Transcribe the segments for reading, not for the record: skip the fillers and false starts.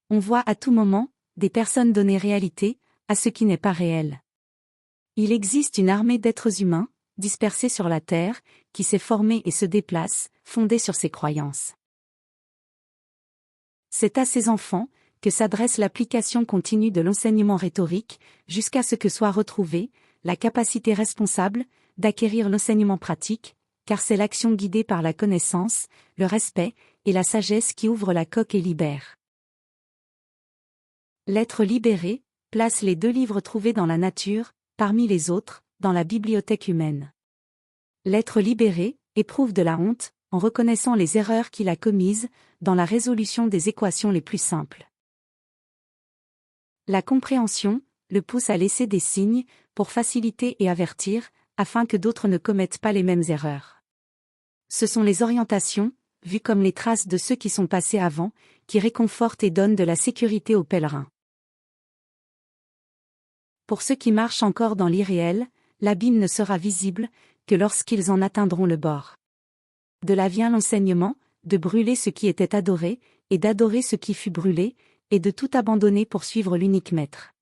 On voit à tout moment des personnes donner réalité à ce qui n'est pas réel. Il existe une armée d'êtres humains, dispersés sur la Terre, qui s'est formée et se déplace, fondée sur ses croyances. C'est à ces enfants que s'adresse l'application continue de l'enseignement rhétorique, jusqu'à ce que soit retrouvée la capacité responsable d'acquérir l'enseignement pratique, car c'est l'action guidée par la connaissance, le respect et la sagesse qui ouvre la coque et libère. L'être libéré place les 2 livres trouvés dans la nature, parmi les autres, dans la bibliothèque humaine. L'être libéré éprouve de la honte, en reconnaissant les erreurs qu'il a commises, dans la résolution des équations les plus simples. La compréhension le pousse à laisser des signes, pour faciliter et avertir, afin que d'autres ne commettent pas les mêmes erreurs. Ce sont les orientations, vues comme les traces de ceux qui sont passés avant, qui réconfortent et donnent de la sécurité aux pèlerins. Pour ceux qui marchent encore dans l'irréel, l'abîme ne sera visible que lorsqu'ils en atteindront le bord. De là vient l'enseignement, de brûler ce qui était adoré, et d'adorer ce qui fut brûlé, et de tout abandonner pour suivre l'unique maître.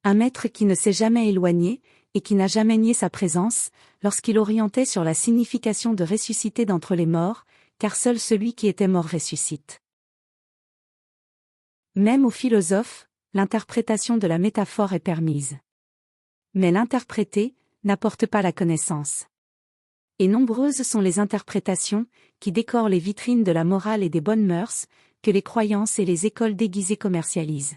Un maître qui ne s'est jamais éloigné, et qui n'a jamais nié sa présence, lorsqu'il orientait sur la signification de ressusciter d'entre les morts, car seul celui qui était mort ressuscite. Même aux philosophes, l'interprétation de la métaphore est permise. Mais l'interpréter n'apporte pas la connaissance. Et nombreuses sont les interprétations qui décorent les vitrines de la morale et des bonnes mœurs, que les croyances et les écoles déguisées commercialisent.